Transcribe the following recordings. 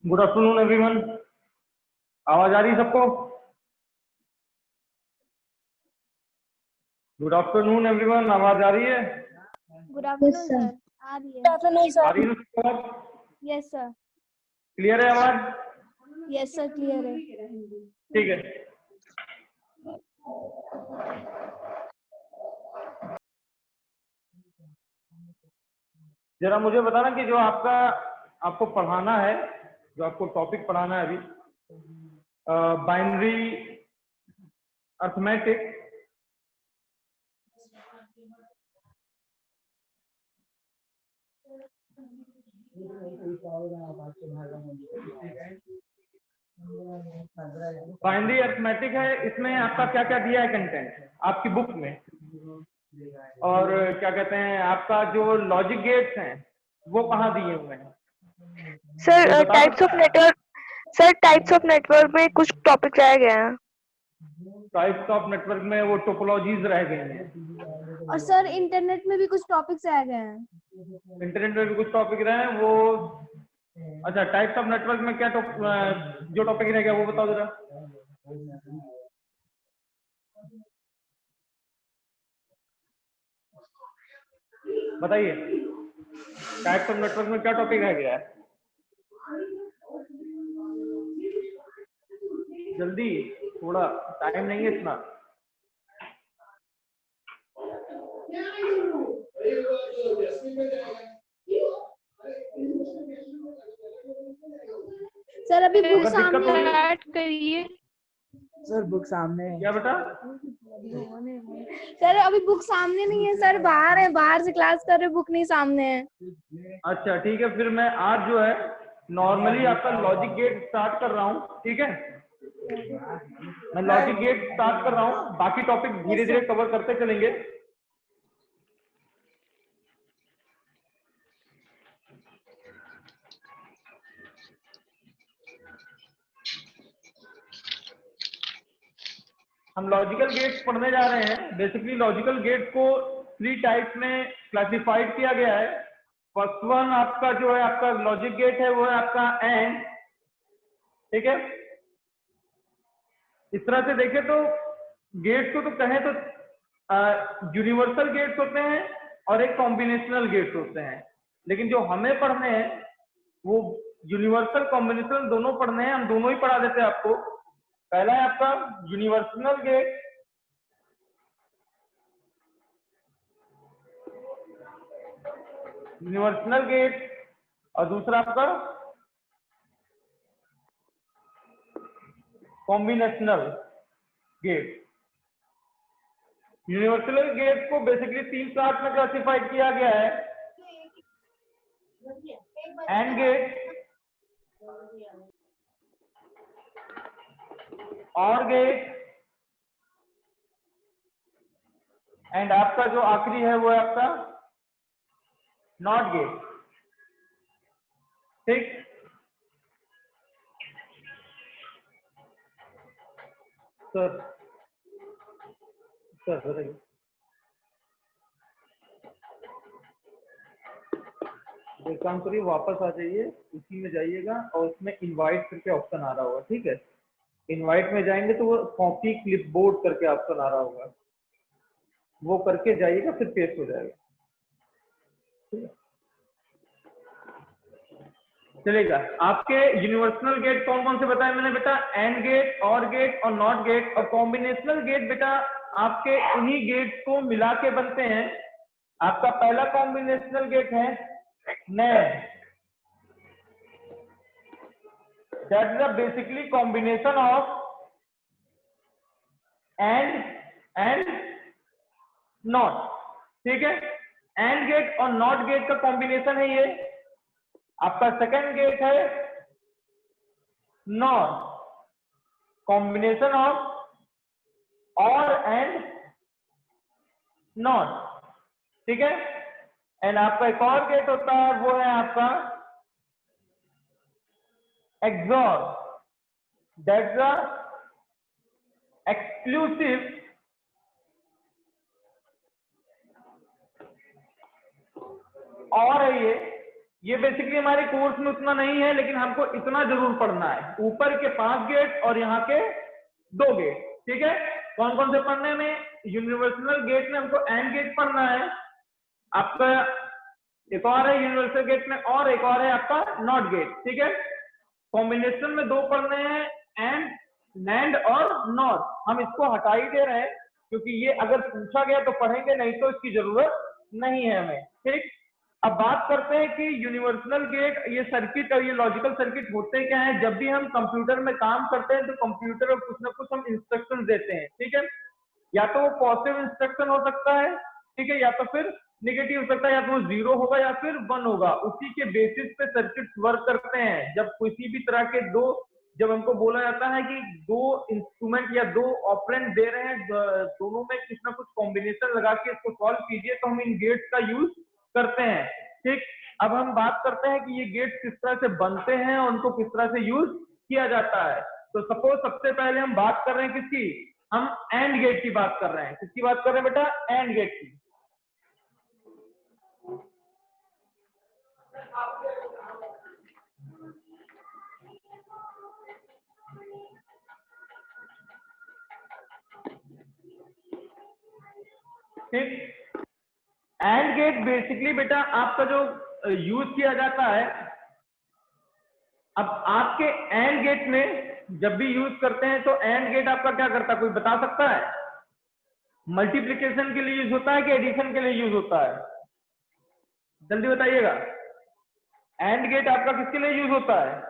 Good afternoon everyone. आवाज आ रही है सबको? गुड आफ्टरनून एवरीवन, आवाज आ रही है? Good afternoon sir. आ रही है। आ रही है सबको? Yes sir. क्लियर है आवाज? यस सर, क्लियर है। ठीक है। जरा मुझे बताना कि जो आपको पढ़ाना है, जो आपको टॉपिक पढ़ाना है अभी, बाइनरी अर्थमेटिक, बाइनरी अर्थमेटिक है। इसमें आपका क्या क्या दिया है कंटेंट आपकी बुक में, और क्या कहते हैं आपका जो लॉजिक गेट्स हैं वो कहाँ दिए हुए हैं सर? टाइप्स ऑफ नेटवर्क में कुछ टॉपिक रह गए हैं। टाइप्स ऑफ नेटवर्क में वो टोपोलॉजीज रह गई हैं। और सर इंटरनेट में भी कुछ टॉपिक्स आ गए हैं। इंटरनेट में भी कुछ टॉपिक रहे हैं वो। अच्छा, टाइप्स ऑफ नेटवर्क में क्या जो टॉपिक रह गया वो बताओ जरा। बताइए, टाइप्स ऑफ नेटवर्क में क्या टॉपिक रह गया है? जल्दी, थोड़ा टाइम नहीं है इतना। सर अभी बुक अगर दिक्कत सामने होगी करिए सर, बुक सामने है। क्या बेटा? सर अभी बुक सामने नहीं है सर, बाहर है, बाहर से क्लास कर रहे, बुक नहीं सामने है। अच्छा ठीक है, फिर मैं आज जो है नॉर्मली आपका लॉजिक गेट स्टार्ट कर रहा हूँ। ठीक है, मैं लॉजिक गेट स्टार्ट कर रहा हूँ, बाकी टॉपिक धीरे धीरे कवर करते चलेंगे। हम लॉजिकल गेट्स पढ़ने जा रहे हैं। बेसिकली लॉजिकल गेट को 3 टाइप्स में क्लासिफाइड किया गया है। फर्स्ट वन आपका जो है आपका लॉजिक गेट है वो है आपका एंड। ठीक है, इस तरह से देखें तो गेट्स को तो कहें तो यूनिवर्सल गेट्स होते हैं और एक कॉम्बिनेशनल गेट्स होते हैं, लेकिन जो हमें पढ़ने हैं वो यूनिवर्सल कॉम्बिनेशनल दोनों पढ़ने हैं। हम दोनों ही पढ़ा देते हैं आपको। पहला है आपका यूनिवर्सल गेट, और दूसरा आपका कॉम्बिनेशनल गेट। यूनिवर्सल गेट को बेसिकली 3 पार्ट में क्लासिफाइड किया गया है। एंड गेट, और गेट, एंड आपका जो आखिरी है वो है आपका नॉट गेट। ठीक, सर बताइए। एक काम करिए, वापस आ जाइए, उसी में जाइएगा और उसमें इनवाइट करके ऑप्शन आ रहा होगा। ठीक है, इनवाइट में जाएंगे तो वो कॉपी क्लिपबोर्ड करके ऑप्शन आ रहा होगा, वो करके जाइएगा, फिर पेस्ट हो जाएगा। ठीक है, चलेगा। आपके यूनिवर्सल गेट कौन कौन से बताए मैंने बेटा? एंड गेट, और गेट, और नॉट गेट। और कॉम्बिनेशनल गेट बेटा आपके इन्हीं गेट्स को मिला के बनते हैं। आपका पहला कॉम्बिनेशनल गेट है NAND, that is basically combination of and not. ठीक है, एंड गेट और नॉट गेट का कॉम्बिनेशन है ये। आपका सेकंड गेट है नॉर, कॉम्बिनेशन ऑफ और एंड नॉट। ठीक है, एंड आपका एक और गेट होता है वो है आपका एक्सॉर, दैट्स द एक्सक्लूसिव और है ये ये बेसिकली हमारे कोर्स में उतना नहीं है, लेकिन हमको इतना जरूर पढ़ना है, ऊपर के 5 गेट और यहाँ के 2 गेट। ठीक है, कौन कौन से पढ़ने में? यूनिवर्सल गेट में हमको एंड गेट पढ़ना है, आपका एक और है यूनिवर्सल गेट में, और एक और है आपका नॉट गेट। ठीक है, कॉम्बिनेशन में 2 पढ़ने हैं, एंड, नैंड और नॉट। हम इसको हटा ही दे रहे हैं क्योंकि ये अगर पूछा गया तो पढ़ेंगे, नहीं तो इसकी जरूरत नहीं है हमें। ठीक, अब बात करते हैं कि यूनिवर्सल गेट, ये सर्किट और ये लॉजिकल सर्किट होते क्या है। जब भी हम कंप्यूटर में काम करते हैं तो कंप्यूटर में कुछ ना कुछ हम इंस्ट्रक्शन देते हैं। ठीक है, या तो वो पॉजिटिव इंस्ट्रक्शन हो सकता है, ठीक है, या तो फिर नेगेटिव हो सकता है, या तो वो 0 होगा या फिर 1 होगा। उसी के बेसिस पे सर्किट वर्क करते हैं। जब किसी भी तरह के जब हमको बोला जाता है कि 2 इंस्ट्रूमेंट या 2 ऑपरेंड दे रहे हैं, दोनों में कुछ ना कुछ कॉम्बिनेशन लगा के इसको सॉल्व कीजिए, तो हम इन गेट्स का यूज करते हैं। ठीक, अब हम बात करते हैं कि ये गेट्स किस तरह से बनते हैं और उनको किस तरह से यूज किया जाता है। तो सपोज सबसे पहले हम बात कर रहे हैं किसकी? हम एंड गेट की बात कर रहे हैं। किसकी बात कर रहे हैं बेटा? एंड गेट की। ठीक, एंड गेट बेसिकली बेटा आपका जो यूज किया जाता है, अब आपके एंड गेट में जब भी यूज करते हैं तो एंड गेट आपका क्या करता है, कोई बता सकता है? मल्टीप्लिकेशन के लिए यूज होता है कि एडिशन के लिए यूज होता है? जल्दी बताइएगा। एंड गेट आपका किसके लिए यूज होता है?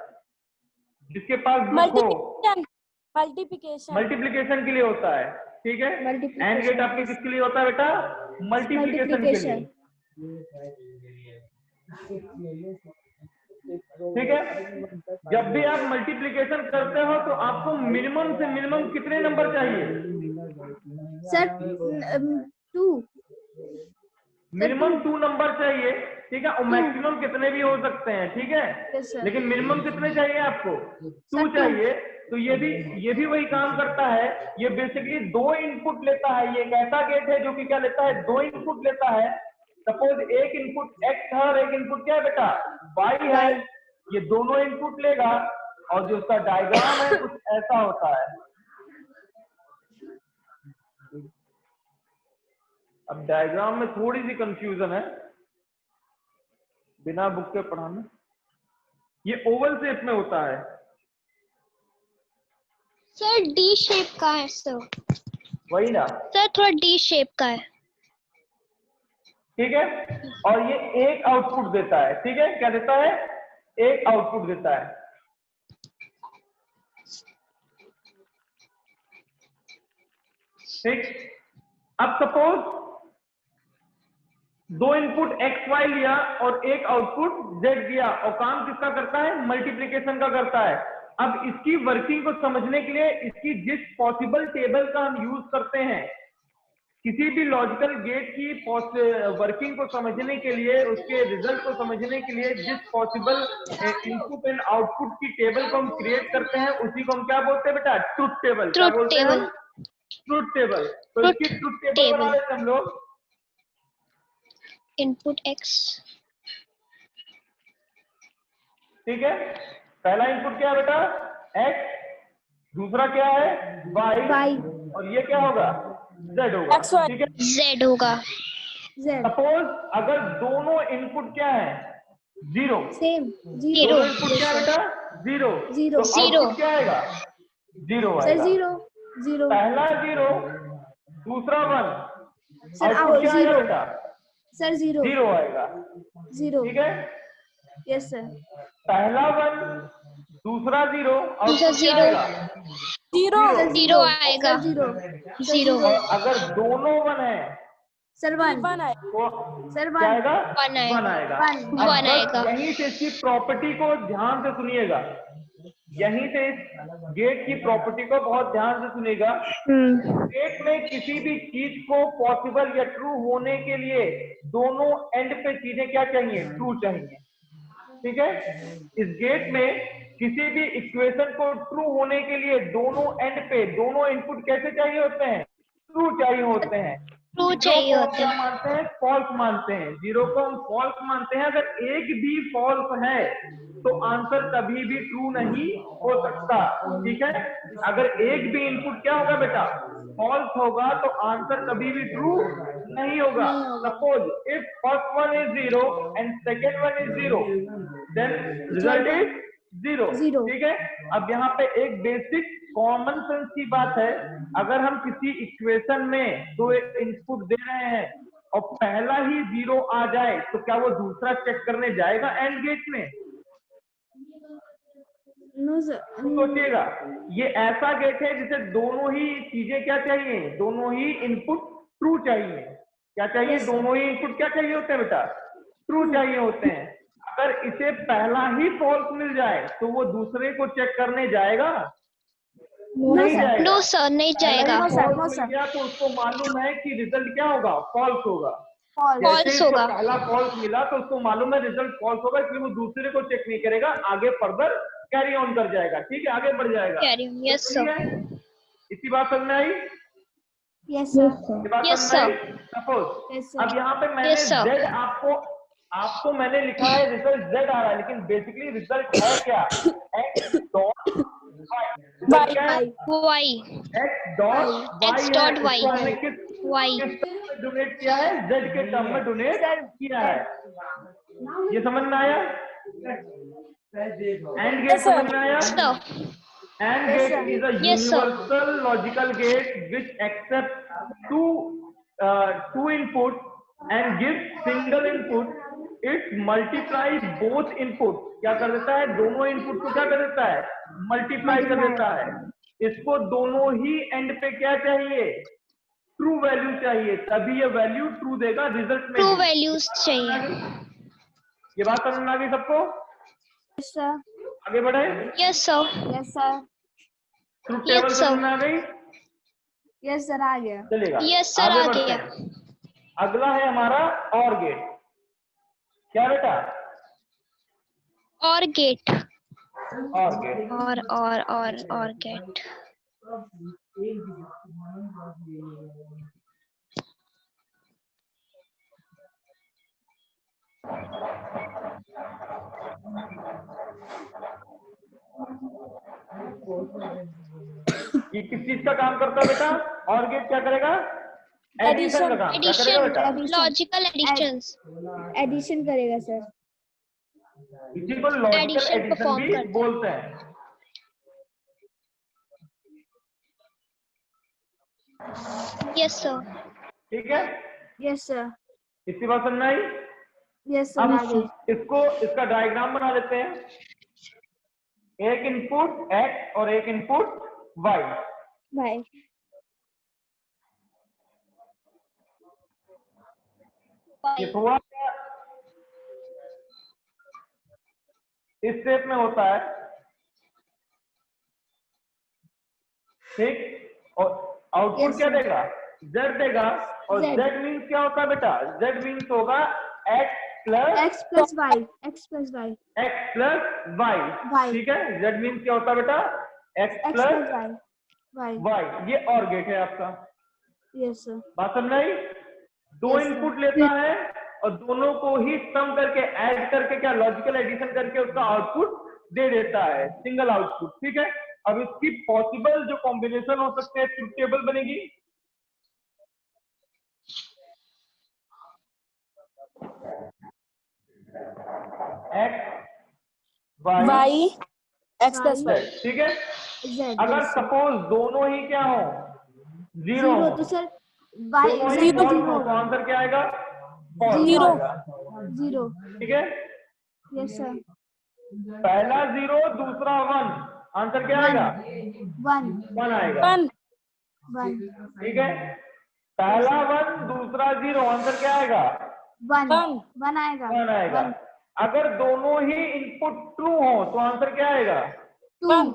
जिसके पास मल्टीप्लिकेशन के लिए होता है। ठीक है, एंड गेट आपके किसके लिए होता है बेटा? मल्टीप्लिकेशन के लिए। ठीक है, जब भी आप मल्टीप्लिकेशन करते हो तो आपको मिनिमम से मिनिमम कितने नंबर चाहिए? सर 2, मिनिमम 2 नंबर चाहिए। ठीक है, और मैक्सिमम कितने भी हो सकते हैं। ठीक है, लेकिन मिनिमम कितने चाहिए आपको? 2 चाहिए। तो ये भी वही काम करता है। ये बेसिकली 2 इनपुट लेता है। ये एक ऐसा गेट है जो कि क्या लेता है? 2 इनपुट लेता है। सपोज एक इनपुट x है और एक इनपुट क्या है बेटा? y है। ये दोनों इनपुट लेगा और जो उसका डायग्राम है कुछ ऐसा होता है। अब डायग्राम में थोड़ी सी कंफ्यूजन है, बिना बुक के पढ़ाना। ये ओवल शेप में होता है सर। डी शेप का है सर। वही ना सर, थोड़ा डी शेप का है। ठीक है, और ये एक आउटपुट देता है। ठीक है, क्या देता है? एक आउटपुट देता है। ठीक, अब सपोज 2 इनपुट x y लिया और एक आउटपुट z दिया, और काम किसका करता है? मल्टीप्लिकेशन का करता है। अब इसकी वर्किंग को समझने के लिए इसकी जिस पॉसिबल टेबल का हम यूज करते हैं, किसी भी लॉजिकल गेट की वर्किंग को समझने के लिए, उसके रिजल्ट को समझने के लिए जिस पॉसिबल इनपुट एंड आउटपुट की टेबल को हम क्रिएट करते हैं, उसी को हम क्या बोलते हैं बेटा? Truth table. क्या बोलते हैं? Truth table. तो इसकी ट्रुथ टेबल बना लेते हैं हम लोग। Input x। ठीक है, पहला इनपुट क्या है बेटा? x, दूसरा क्या है? y, और ये क्या होगा? z होगा। ठीक है, z होगा। सपोज अगर दोनों इनपुट क्या है? 0, सेम 0। दोनों इनपुट क्या है बेटा? 0, तो आउटपुट क्या आएगा? 0 सर आएगा। 0 पहला 0, दूसरा 1, सर आउटपुट क्या आएगा बेटा? सर 0 आएगा। 0। ठीक है, यस सर। पहला 1, दूसरा 0, दूसरा आउटपुट क्या 0। आएगा? 0 आएगा। 0। और अगर दोनों 1 है सर 1 तो सर क्या आएगा? 1 आएगा। 1 आएगा। 1 आएगा। यहीं से इसकी प्रॉपर्टी को ध्यान से सुनिएगा। यहीं से इस गेट की प्रॉपर्टी को बहुत ध्यान से सुनिएगा। गेट में किसी भी चीज को पॉसिबल या ट्रू होने के लिए दोनों एंड पे चीजें क्या चाहिए? ट्रू चाहिए। ठीक है, इस गेट में किसी भी इक्वेशन को ट्रू होने के लिए दोनों एंड पे दोनों इनपुट कैसे चाहिए होते हैं? ट्रू चाहिए होते हैं। ट्रू जीरो चाहिए को हम होते क्या हैं। मानते हैं? फॉल्स मानते हैं। जीरो को हम फॉल्स मानते हैं। अगर एक भी फॉल्स है तो आंसर कभी भी ट्रू नहीं हो सकता। ठीक है, अगर एक भी इनपुट क्या होगा बेटा? फॉल्स होगा तो आंसर कभी भी ट्रू नहीं होगा। Suppose if first one is zero and second one is zero, then result is zero. ठीक है, अब यहाँ पे एक बेसिक कॉमन सेंस की बात है, अगर हम किसी इक्वेशन में दो इनपुट दे रहे हैं और पहला ही जीरो आ जाए तो क्या वो दूसरा चेक करने जाएगा एंड गेट में? No sir. सोचिएगा, ये ऐसा गेट है जिसे दोनों ही चीजें क्या चाहिए? दोनों ही इनपुट ट्रू चाहिए। क्या चाहिए? दोनों ही इनपुट क्या चाहिए होते हैं बेटा? ट्रू चाहिए होते हैं। अगर इसे पहला ही फॉल्स मिल जाए तो वो दूसरे को चेक करने जाएगा? नहीं जाएगा। नो सर, नहीं जाएगा। फॉल्स मिल गया तो उसको मालूम है कि रिजल्ट क्या होगा? फॉल्स होगा। जैसे फॉल्स इसको होगा। पहला फॉल्स मिला तो उसको मालूम है रिजल्ट फॉल्स होगा, इसलिए वो दूसरे को चेक नहीं करेगा, आगे फर्दर कैरी ऑन कर जाएगा। ठीक है, आगे बढ़ जाएगा। कैरी ऑन, यस ठीक सर। है, इसी बात समझ में आई? Yes sir. ये बात Yes, समझ में sir. आई? Suppose Yes, sir. अब यहाँ पे मैंने Yes, sir. z आपको मैंने लिखा है रिजल्ट z आ रहा है, लेकिन बेसिकली रिजल्ट है क्या? x डॉट y क्या है? Y. x dot y X है। dot y. इसको हमने किस वाई। टर्म में डोनेट किया है? z के टर्म में डोनेट किया है। ये समझ में आया? एंड गेट समझ में आया? Sir. AND gate is a Yes, sir. universal logical gate which accepts two inputs and gives single input. It multiplies both inputs. क्या कर देता है? दोनों इनपुट को क्या कर देता है? मल्टीप्लाई कर देता है। इसको दोनों ही एंड पे क्या चाहिए? ट्रू वैल्यू चाहिए, तभी ये वैल्यू ट्रू देगा रिजल्ट में। ट्रू वैल्यूज चाहिए। ये बात समझ में आ गई सबको? Yes sir. आगे बढ़े। Yes sir. Yes sir. True table Yes, sir. समझ में आ गई? यस सर, आ गया। चलेगा। यस सर, आगे आ बढ़ते गया। हैं। अगला है हमारा और गेट। क्या बेटा? और गेट। और गेट। और गेट। ये किस चीज का काम करता है बेटा? और गेट क्या करेगा? एडिशन का काम। क्या करेगा बेटा? Addition, logical addition. एडिशन करेगा सर। इसी को लॉजिकल Addition एडिशन perform भी करता है। बोलते हैं। Yes sir. ठीक है, यस सर। इसकी बात समझ में आई? यस सर, अब आ गई। इसका डायग्राम बना लेते हैं। एक इनपुट x और एक इनपुट y। भाई। ये हुआ क्या? इस शेप में होता है। ठीक, और आउटपुट Yes, क्या sir. देगा? z देगा। और Z. z मीन्स क्या होता है बेटा? z मीन्स होगा x plus X plus Y. X plus Y. x plus y। Y. ठीक है, z मीन्स क्या होता है बेटा? x X plus plus Y. Y. y। ये और गेट है आपका। Yes sir. बात समझ में आई? दो Yes, sir. इनपुट लेता है और दोनों को ही सम करके ऐड करके क्या लॉजिकल एडिशन करके उसका आउटपुट दे देता है, सिंगल आउटपुट। ठीक है, अब इसकी पॉसिबल जो कॉम्बिनेशन हो सकते हैं, ट्रुथ टेबल बनेगी। X Y X plus Y. ठीक है। जेड। अगर सपोज दोनों ही क्या हो? जीरो जीरो हो, तो सर वाई दोनों ही जीरो false जीरो हो तो आंसर क्या आएगा? False zero. आएगा। जीरो। ठीक है, यस सर। पहला जीरो दूसरा वन, आंसर क्या आएगा? वन। वन आएगा। वन। ठीक है, पहला वन दूसरा जीरो, आंसर क्या आएगा? वन। वन आएगा। वन आएगा। वन। अगर दोनों ही इनपुट ट्रू हो तो आंसर क्या आएगा? टू।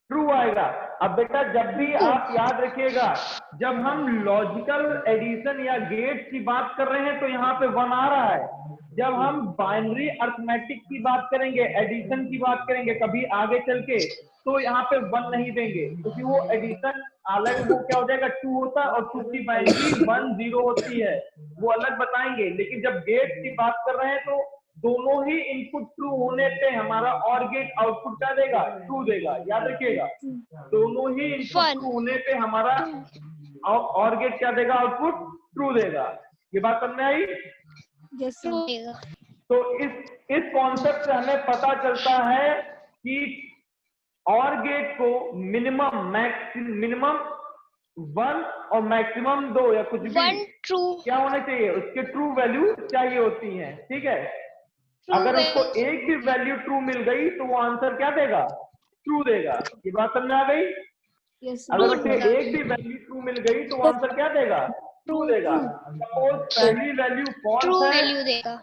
ट्रू आएगा। अब बेटा जब भी आप याद रखिएगा, जब हम लॉजिकल एडिशन या गेट की बात कर रहे हैं तो यहाँ पे वन आ रहा है, जब हम बाइनरी अर्थमेटिक की बात करेंगे, एडिशन की बात करेंगे कभी आगे चल के, तो यहाँ पे 1 नहीं देंगे, क्योंकि वो एडिशन अलग, वो क्या हो जाएगा 2 होता है, और 2 की बाइनरी 1 0 होती है, वो अलग बताएंगे। लेकिन जब गेट की बात कर रहे हैं तो दोनों ही इनपुट ट्रू होने पे हमारा और गेट आउटपुट क्या देगा, ट्रू देगा। याद रखिएगा, दोनों ही इनपुट ट्रू होने पे हमारा और गेट क्या देगा, आउटपुट ट्रू देगा। ये बात समझ में आई? Yes sir. ट्रू देगा। तो इस कॉन्सेप्ट से हमें पता चलता है कि और गेट को मिनिमम 1 और मैक्सिमम 2 या कुछ भी 1 ट्रू, क्या होना चाहिए, उसके ट्रू वैल्यू चाहिए होती है। ठीक है, अगर उसको एक भी वैल्यू ट्रू मिल गई तो वो आंसर क्या देगा, ट्रू देगा। ये बात समझ में आ गई? यस अगर सर। उसे एक भी वैल्यू ट्रू मिल गई तो वो आंसर क्या देगा, ट्रू देगा। सपोज पहली वैल्यू ट्रू फॉल्स है, वैल्यू देगा।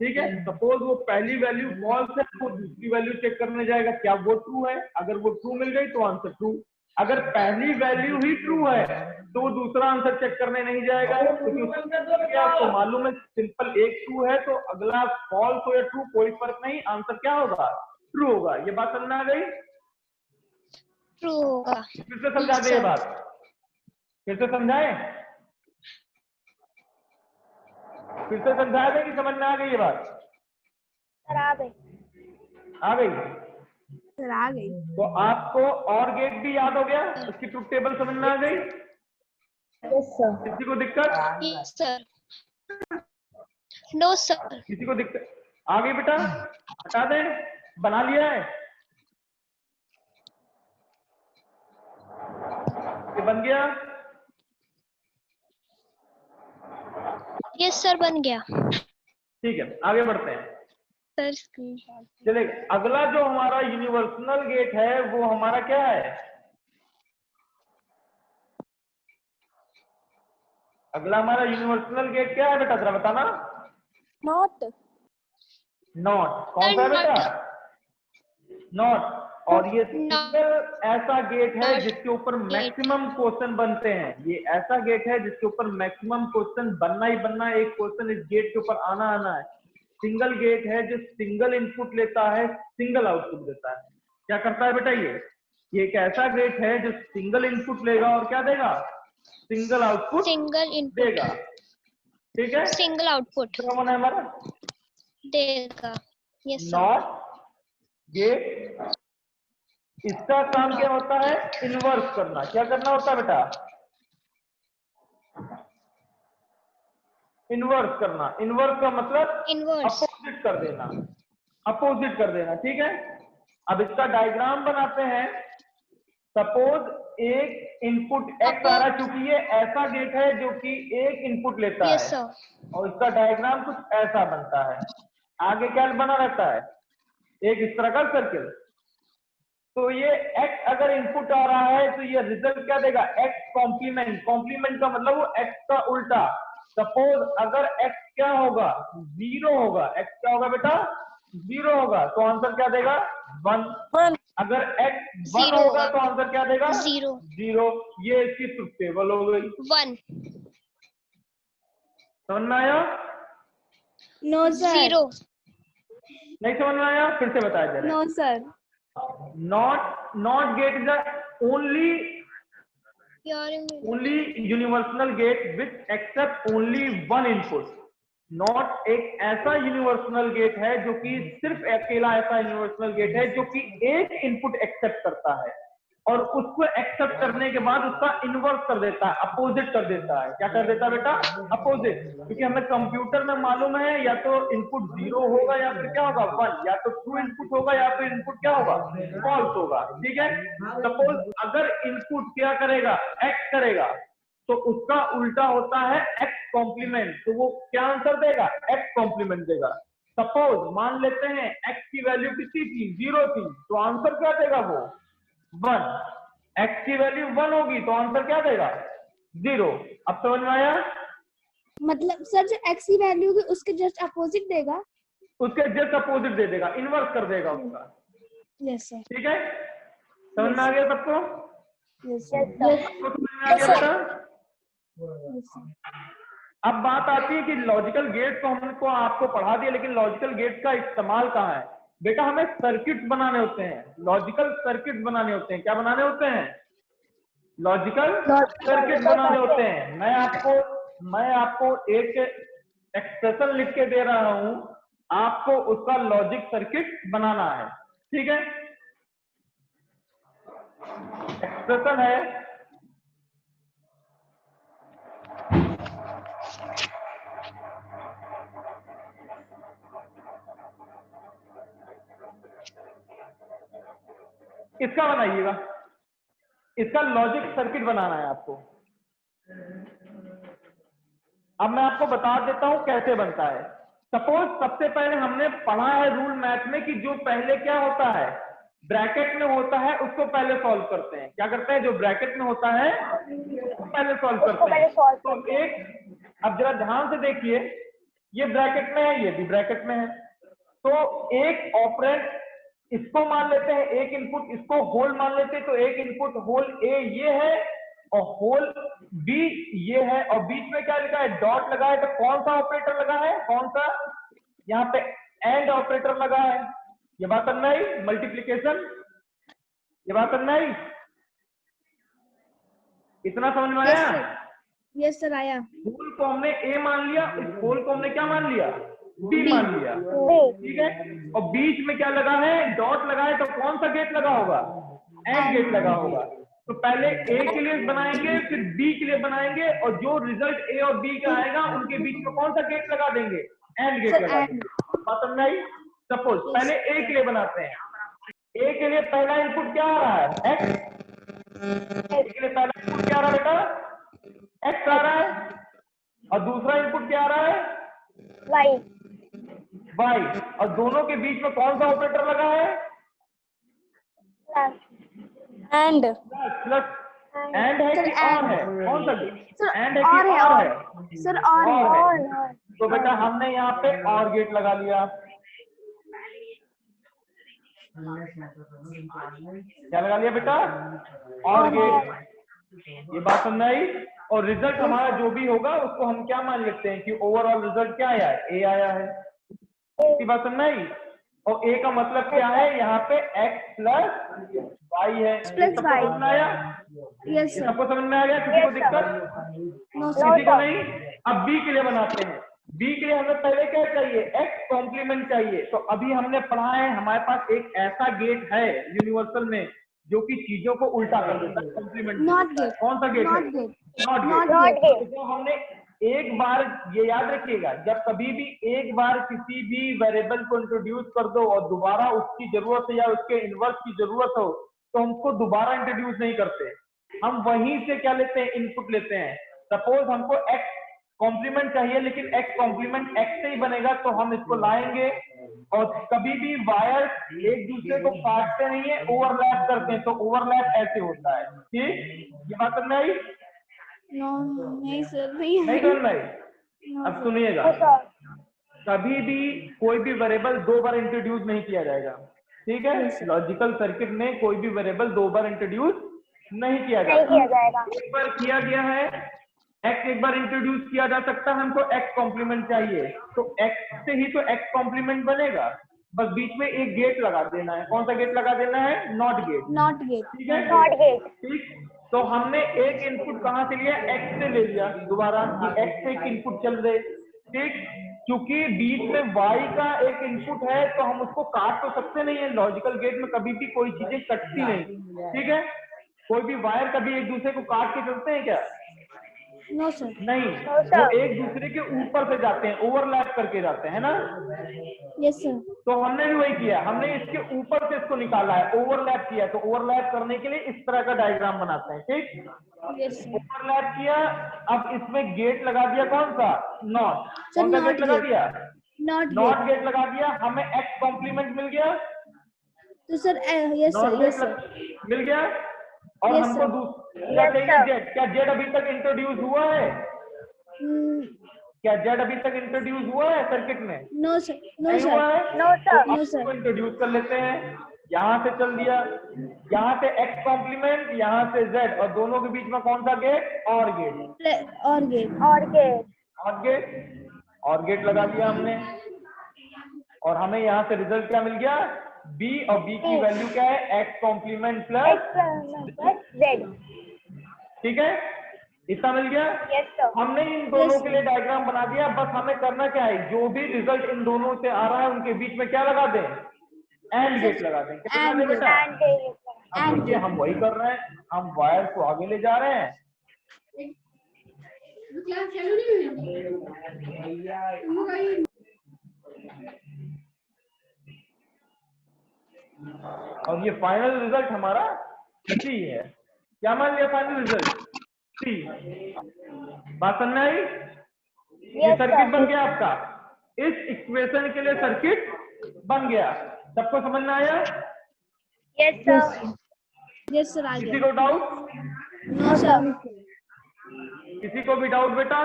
ठीक है, सपोज वो पहली वैल्यू फॉल्स है, वो दूसरी वैल्यू चेक करने जाएगा क्या वो ट्रू है, अगर वो ट्रू मिल गई तो आंसर ट्रू। अगर पहली वैल्यू ही ट्रू है तो वो दूसरा आंसर चेक करने नहीं जाएगा, क्योंकि उसको आपको मालूम है सिंपल एक ट्रू है, तो अगला फॉल्स हो या ट्रू कोई फर्क नहीं, आंसर क्या होगा, ट्रू होगा। ये बात समझ में आ गई? ट्रू होगा। फिर से समझा दे ये बात, फिर से समझाए, फिर से समझा दे कि समझ में आ गई ये बात? सर आ गई। आ गई? सर आ गई। तो आपको और गेट भी याद हो गया, उसकी ट्रुथ टेबल समझ में आ गई? Yes sir. किसी को दिक्कत? Yes sir. No sir. किसी को दिक्कत आ गई बेटा? हटा दें, बना लिया है, ये बन गया? यस सर, बन गया। ठीक है, आगे बढ़ते हैं। Sir screenshot. चलिए, अगला जो हमारा यूनिवर्सल गेट है वो हमारा क्या है? अगला हमारा यूनिवर्सल गेट क्या है बेटा, जरा बताना। नॉट। नॉट। कौन सा है बेटा? नॉट। और ये सिंगल ऐसा गेट है जिसके ऊपर मैक्सिमम क्वेश्चन बनते हैं। ये ऐसा गेट है जिसके ऊपर मैक्सिमम क्वेश्चन बनना ही बनना है, एक क्वेश्चन इस गेट के ऊपर आना आना है। सिंगल गेट है जो सिंगल इनपुट लेता है, सिंगल आउटपुट देता है। क्या करता है बेटा ये एक ऐसा गेट है जो सिंगल इनपुट लेगा और क्या देगा, सिंगल आउटपुट सिंगल इनपुट देगा। ठीक है, सिंगल आउटपुट है हमारा देगा। Yes sir. Not gate. इसका काम क्या होता है, इन्वर्स करना। क्या करना होता है बेटा, इन्वर्स करना। इन्वर्स का मतलब इनवर्स। अपोजिट कर देना, अपोजिट कर देना। ठीक है, अब इसका डायग्राम बनाते हैं। सपोज एक इनपुट एक्स आ रहा है, क्योंकि ये ऐसा गेट है जो कि एक इनपुट लेता यस है, सर। और इसका डायग्राम कुछ ऐसा बनता है। आगे क्या बना रहता है, एक इस तरह का सर्किल। तो ये x अगर इनपुट आ रहा है तो ये रिजल्ट क्या देगा, x कॉम्प्लीमेंट। कॉम्प्लीमेंट का मतलब वो x का उल्टा। सपोज अगर x क्या होगा, 0 होगा। x क्या होगा बेटा, 0 होगा, तो आंसर क्या देगा, 1। अगर x 1 Zero होगा होगा। तो आंसर क्या देगा, 0। 0। ये इसकी ट्रुथ टेबल हो गई। 1। समझ में आया? No sir. 0। नहीं समझ में आया? फिर से बताया जा रहा है। No sir. not gate is the only universal gate which accept only one input. Not एक ऐसा यूनिवर्सल गेट है जो कि सिर्फ अकेला ऐसा यूनिवर्सल गेट है जो कि एक इनपुट एक्सेप्ट करता है, और उसको एक्सेप्ट करने के बाद उसका इन्वर्स कर देता है, अपोजिट कर देता है। क्या कर देता है बेटा, अपोजिट। क्योंकि हमें कंप्यूटर में मालूम है या तो इनपुट 0 होगा या फिर क्या होगा 1, या तो ट्रू इनपुट होगा या फिर इनपुट क्या होगा, फॉल्स होगा। ठीक है, सपोज अगर इनपुट क्या करेगा, एक्स करेगा, तो उसका उल्टा होता है एक्स कॉम्प्लीमेंट। तो वो क्या आंसर देगा, एक्स कॉम्प्लीमेंट देगा। सपोज मान लेते हैं एक्स की वैल्यू कितनी थी, 0 थी, तो आंसर क्या देगा वो 1। एक्स की वैल्यू 1 होगी तो आंसर क्या देगा, 0। अब समझ में आया? मतलब सर जो x की वैल्यू होगी उसके जस्ट अपोजिट देगा, उसके जस्ट अपोजिट दे देगा, इन्वर्स कर देगा उसका। Yes sir. ठीक है, समझ में आ गया सबको? Yes sir. सबको समझ में आ गया बेटा? अब बात आती है कि लॉजिकल गेट तो हमको आपको पढ़ा दिया, लेकिन लॉजिकल गेट का इस्तेमाल कहाँ है? बेटा हमें सर्किट बनाने होते हैं, लॉजिकल सर्किट बनाने होते हैं। क्या बनाने होते हैं? लॉजिकल सर्किट बनाने होते हैं। मैं आपको एक एक्सप्रेशन लिख के दे रहा हूं, आपको उसका लॉजिक सर्किट बनाना है। ठीक है, एक्सप्रेशन है इसका बनाइएगा, इसका लॉजिक सर्किट बनाना है आपको। अब मैं आपको बता देता हूं कैसे बनता है। सपोज सबसे पहले हमने पढ़ा है रूल मैथ में कि जो पहले क्या होता है, ब्रैकेट में होता है, उसको पहले सॉल्व करते हैं। क्या करते हैं? जो ब्रैकेट में होता है उसको पहले सॉल्व करते हैं। तो एक, अब जरा ध्यान से देखिए, ये ब्रैकेट में है, ये भी ब्रैकेट में है। तो एक ऑपरेंड इसको मान लेते हैं, एक इनपुट इसको होल मान लेते हैं। तो एक इनपुट होल ए ये है और होल बी ये है, और बीच में क्या लिखा है? डॉट लगा है। तो कौन सा ऑपरेटर लगा है? कौन सा? यहाँ पे एंड ऑपरेटर लगा है। ये बात समझ में आई? मल्टीप्लीकेशन, ये बात समझ में आई? इतना समझ में आया? यस सर आया। होल को हमने ए मान लिया, इस होल को हमने क्या मान लिया? बी मान लिया। ठीक है, और बीच में क्या लगा है? डॉट लगा है। तो कौन सा गेट लगा होगा? एंड गेट लगा होगा। तो पहले ए के लिए बनाएंगे, फिर बी के लिए बनाएंगे, और जो रिजल्ट ए और बी का आएगा उनके बीच में कौन सा गेट लगा देंगे? एंड गेट लगा देंगे। बात समझ आई? सपोज पहले ए के लिए बनाते हैं। ए के लिए पहला इनपुट क्या आ रहा है? एक्स। ए के लिए पहला इनपुट क्या आ रहा है बेटा? एक्स आ रहा है। और दूसरा इनपुट क्या आ रहा है? वाई। वाई। और दोनों के बीच में कौन सा ऑपरेटर लगा है? एंड। प्लस। एंड है कि और है? कौन सा? एंड है और कि है, और और। है? सर और है। है। तो बेटा हमने यहाँ पे और गेट लगा लिया। क्या लगा लिया बेटा? और गेट। ये बात समझ आई? और रिजल्ट हमारा जो भी होगा उसको हम क्या मान लेते हैं कि ओवरऑल रिजल्ट क्या आया है? ए आया है। इसकी बात समझ आई? और ए का मतलब क्या है? यहाँ पे x प्लस वाई है। सबको समझ में आया? Yes sir. सबको समझ में आ गया? किसी को दिक्कत? नो किसी को नहीं? अब बी के लिए बनाते हैं। बी के लिए हमें पहले क्या चाहिए? x कॉम्प्लीमेंट चाहिए। तो अभी हमने पढ़ा है, हमारे पास एक ऐसा गेट है यूनिवर्सल में जो कि चीजों को उल्टा कर देता है, कॉम्प्लीमेंट। Not gate. कौन सा गेट है? Not gate. गेट। तो हमने एक बार, ये याद रखिएगा, जब कभी भी एक बार किसी भी वेरिएबल को इंट्रोड्यूस कर दो और दोबारा उसकी जरूरत है या उसके इनवर्स की जरूरत हो, तो हम उसको दोबारा इंट्रोड्यूस नहीं करते। हम वहीं से क्या लेते हैं? इनपुट लेते हैं। सपोज हमको x कॉम्प्लीमेंट चाहिए, लेकिन x कॉम्प्लीमेंट x से ही बनेगा, तो हम इसको लाएंगे। और कभी भी वायर एक दूसरे को काटते नहीं है, ओवरलैप करते हैं। तो ओवरलैप ऐसे होता है। ठीक, ये बात समझ में आई? नो नहीं सर, नहीं नहीं समझ में आई? अब सुनिएगा, कभी भी कोई भी वेरिएबल दो बार इंट्रोड्यूस नहीं किया जाएगा। ठीक है, लॉजिकल सर्किट में कोई भी वेरिएबल दो बार इंट्रोड्यूस नहीं किया जाएगा। एक बार किया गया है, x एक बार इंट्रोड्यूस किया जा सकता है, हमको x कॉम्प्लीमेंट चाहिए, तो x से ही तो x कॉम्प्लीमेंट बनेगा। बस बीच में एक गेट लगा देना है। कौन सा गेट लगा देना है? Not gate. Not gate. ठीक है, नॉट गेट। ठीक, तो हमने एक इनपुट कहां से लिया? x से ले लिया दोबारा, कि x से एक इनपुट चल रहे। ठीक, क्योंकि बीच में y का एक इनपुट है तो हम उसको काट तो सकते नहीं है। लॉजिकल गेट में कभी भी कोई चीजें कटती नहीं। ठीक है, कोई भी वायर कभी एक दूसरे को काट के चलते हैं क्या? No sir. नहीं, वो एक दूसरे के ऊपर से जाते हैं, ओवरलैप करके जाते हैं ना। Yes sir. तो हमने भी वही किया, हमने इसके ऊपर से इसको निकाला है, ओवरलैप किया। तो ओवरलैप करने के लिए इस तरह का डायग्राम बनाते हैं। ठीक, ओवरलैप किया, अब इसमें गेट लगा दिया। कौन सा? नॉट। कौन सा गेट लगा दिया? नॉट गेट लगा दिया। हमें x कॉम्प्लीमेंट मिल गया। तो sir yes sir, yes sir मिल गया। और हमको दूसरा चाहिए जेड। क्या जेड अभी तक इंट्रोड्यूस हुआ है? क्या जेड अभी तक इंट्रोड्यूस हुआ है सर्किट में? No sir. नो नहीं हुआ है? No sir. तो इंट्रोड्यूस कर लेते हैं। यहाँ से चल दिया, यहाँ से x कॉम्प्लीमेंट, यहाँ से z, और दोनों के बीच में कौन सा गेट? और गेट। और गेट। और गेट। नॉट गेट, और गेट लगा दिया हमने, और हमें यहाँ से रिजल्ट क्या मिल गया, b, और b की वैल्यू क्या है, x कॉम्प्लीमेंट प्लस, Z. ठीक है, इतना मिल गया। Yes sir. हमने इन दोनों के लिए डायग्राम बना दिया, बस हमें करना क्या है, जो भी रिजल्ट इन दोनों से आ रहा है उनके बीच में क्या लगा दें, एंड गेट लगा दें। कितना लगा दें बेटा, And gate. अब देखिए हम वही कर रहे हैं, हम वायर को आगे ले जा रहे हैं, और ये फाइनल रिजल्ट हमारा सी है। क्या मान लिया फाइनल रिजल्ट, सी। बात समझ में आई? ये Yes सर्किट बन sir. गया आपका, इस इक्वेशन के लिए सर्किट बन गया। सबको समझ में आया? Yes sir. यस सर, आ किसी गया। को डाउट? नो सर, किसी को भी डाउट बेटा?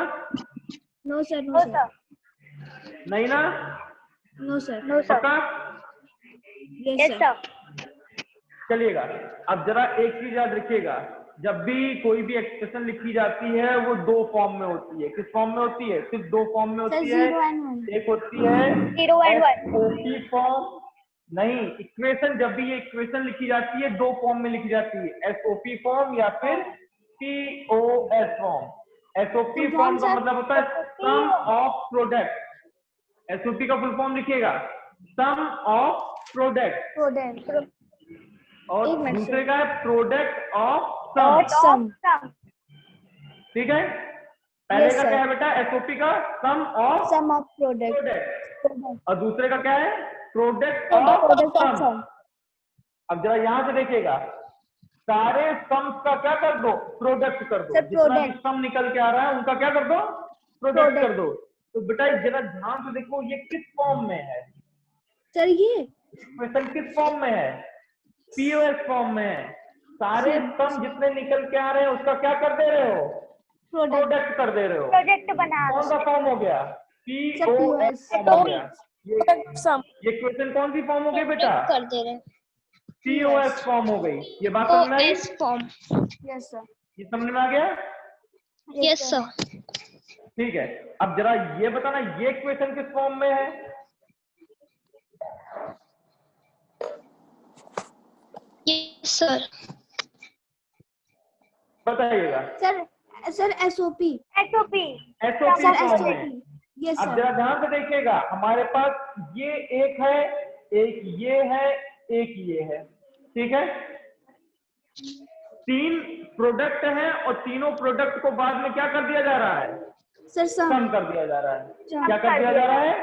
No sir, no No sir, sir. नहीं ना? No sir, No sir. पक्का? Yes Yes sir. sir. चलिएगा, अब जरा एक चीज याद रखिएगा, जब भी कोई भी एक्सप्रेशन लिखी जाती है वो दो फॉर्म में होती है। किस फॉर्म में होती है? सिर्फ दो फॉर्म में सर होती है। 0 and 1। एक होती है 0 and 1. SOP फॉर्म, नहीं, इक्वेशन जब भी ये इक्वेशन लिखी जाती है दो फॉर्म में लिखी जाती है, SOP फॉर्म या फिर POS फॉर्म। SOP फॉर्म का मतलब होता है सम ऑफ प्रोडक्ट। SOP का फुल फॉर्म लिखिएगा, सम ऑफ प्रोडक्ट, प्रोडक्ट। और एक मिनट दूसरे सर। का है product of Dot sum. of sum. ठीक है, पहले Yes, का sir. क्या है बेटा, एसओपी का sum of sum of product. Product, और दूसरे का क्या है, product of product of sum. Sum. अब जरा यहां से देखिएगा, सारे सम्स का क्या कर दो, प्रोडक्ट कर दो। Sir, जितना भी product। सम निकल के आ रहा है उनका क्या कर दो, प्रोडक्ट Product। कर दो। तो बेटा जरा ध्यान से देखो ये किस फॉर्म में है, सर ये इक्वेशन किस फॉर्म में है, पीओएस फॉर्म में है। सारे सम जितने निकल के आ रहे हैं उसका क्या कर दे रहे हो, प्रोडक्ट। प्रोडक्ट कर दे रहे हो। Project बना कौन सा फॉर्म हो गया, POS POS। फॉर्म हो गया। ये क्वेश्चन कौन सी फॉर्म हो गई बेटा, कर दे रहे हैं। POS फॉर्म हो गई। ये बात समझ में आई? OS form. Yes sir. ये समझ में आ गया? Yes sir. ठीक है, अब जरा ये बताना ये क्वेश्चन किस फॉर्म में है, यस सर। बताइएगा। Sir SOP. SOP. SOP sir form में। एसओपी। यस अब सर। जरा ध्यान से देखिएगा, हमारे पास ये एक है, एक ये है, एक ये है, ठीक है। तीन प्रोडक्ट हैं और तीनों प्रोडक्ट को बाद में क्या कर दिया जा रहा है, सर सम कर दिया जा रहा है। क्या कर दिया जा रहा है,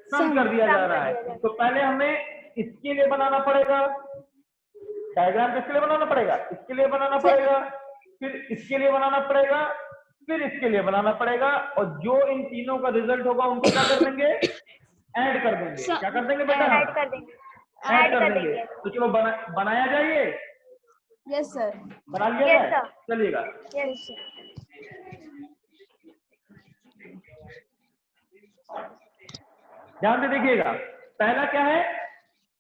सम कर दिया जा रहा है। तो पहले हमें इसके लिए बनाना पड़ेगा डायग्राम, किसके लिए बनाना पड़ेगा, इसके लिए बनाना पड़ेगा, फिर इसके लिए बनाना पड़ेगा, फिर इसके लिए बनाना पड़ेगा, और जो इन तीनों का रिजल्ट होगा उनको क्या कर देंगे, ऐड कर देंगे। क्या कर देंगे बेटा, Add कर देंगे. ऐड कर देंगे। तो चलो बनाया जाइए, यस सर। बना लिया Yes, जाए, sir. चलिएगा। Yes. ध्यान से देखिएगा, पहला क्या है,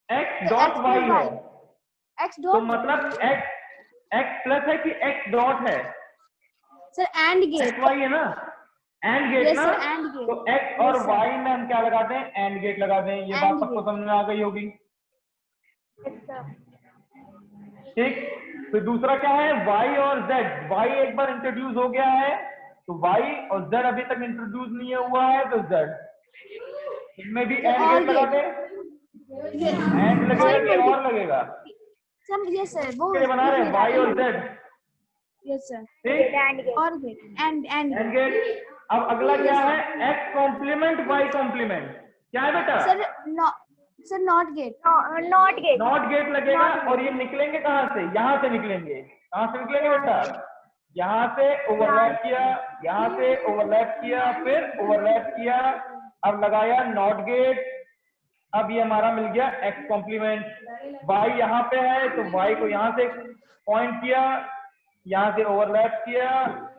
x डॉट y है, एक्स तो डॉट मतलब x प्लस है कि x डॉट है, sir and gate. x y है ना, एंड गेट Yes, ना, sir, and gate. तो x और Yes, sir. y में हम क्या लगाते हैं, एंड गेट लगाते हैं। ये And बात सबको gate. समझ में आ गई होगी, Yes, sir. ठीक। फिर दूसरा क्या है, y और z, y एक बार इंट्रोड्यूस हो गया है तो y, और z अभी तक इंट्रोड्यूस नहीं हुआ है तो z, इनमें भी एंड और गेट लगा gate. दे, एंड लगेगा कि और लगेगा, सर यस सर वो ये बना रहे हैं y और z, यस सर। ठीक, And gate. और गेट एंड एंड गेट। अब अगला क्या है, x कॉम्प्लीमेंट y कॉम्प्लीमेंट, क्या है बेटा, sir not gate. No, not gate. Not gate लगेगा, और ये निकलेंगे कहाँ से, यहाँ से निकलेंगे। कहाँ से निकलेंगे बेटा, यहाँ से ओवरलैप किया, यहाँ से ओवरलैप किया, फिर ओवरलैप किया, अब लगाया नॉट गेट। अब ये हमारा मिल गया x कॉम्प्लीमेंट। y यहाँ पे है तो y को यहाँ से पॉइंट किया, यहाँ से ओवरलैप किया,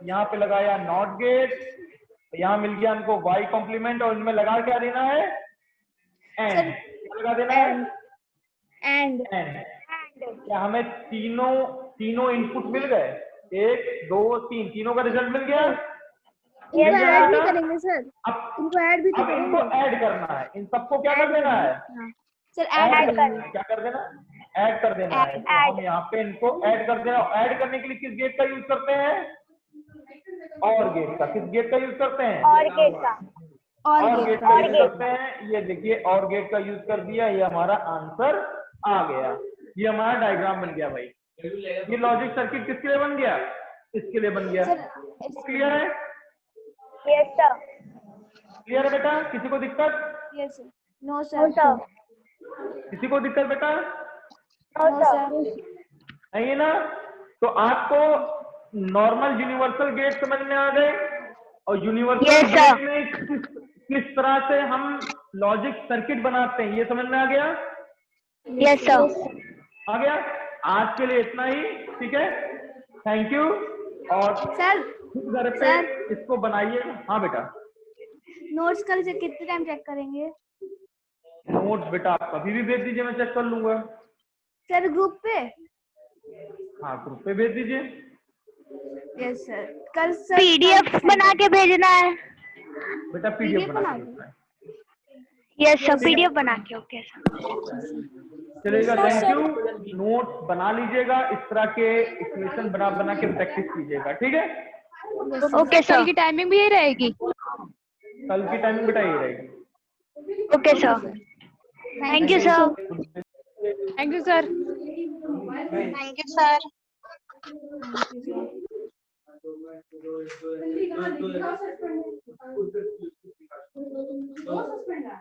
यहाँ पे लगाया नॉट गेट, यहाँ मिल गया हमको y कॉम्प्लीमेंट, और इनमें लगा क्या देना है, एंड लगा देना है, एंड एंड। And. क्या हमें तीनों इनपुट मिल गए, 1 2 3, तीनों का रिजल्ट मिल गया, इनको Yes, ऐड भी बेटा? करेंगे सर, अब इनको ऐड भी तो इनको करेंगे। ऐड करना है, इन सबको क्या कर देना है? हाँ सर, ऐड ऐड करेंगे। क्या कर देना? ऐड कर देना है। तो हम यहाँ पे इनको ऐड कर देना। ऐड करने के लिए किस गेट का यूज करते हैं? और गेट का। किस गेट का यूज करते हैं? और गेट का। और गेट का और यूज गेट करते हैं। ये देखिए और गेट का यूज कर दिया, ये हमारा आंसर आ गया। ये हमारा डायग्राम बन गया भाई। ये लॉजिक सर्किट किसके लिए बन गया? इसके लिए बन गया। क्लियर है? Yes, sir. क्लियर है बेटा? किसी को दिक्कत? Yes sir. No No, sir. sir. किसी को दिक्कत बेटा? No, no sir. सर। नहीं है ना? तो आपको नॉर्मल यूनिवर्सल गेट समझ में आ गए, और यूनिवर्सल Yes, sir. गेट में किस तरह से हम लॉजिक सर्किट बनाते हैं ये समझ में आ गया? Yes, sir. आ गया? आज के लिए इतना ही, ठीक है? Thank you. और सर घर पे सर। इसको बनाइए। हाँ बेटा। नोट्स कल से कितने टाइम चेक करेंगे? नोट्स बेटा आप कभी भी भेज दीजिए, मैं चेक कर लूंगा। सर ग्रुप पे? हाँ ग्रुप पे भेज दीजिए। Yes sir. कल सर PDF बना के भेजना है। बेटा पीडीएफ बना के भेजना है। Yes, sir. PDF बना के, okay, sir. चलेगा, थैंक यू। नोट्स बना लीजिएगा, इस तरह के इक्वेशन बना बना के प्रैक्टिस कीजिएगा, ठीक है? Okay, sir. कल की टाइमिंग भी यही रहेगी। कल की टाइमिंग बेटा यही रहेगी। Okay, sir. Thank you, sir. Thank you sir. Thank you, sir. दो सस्पेंड है।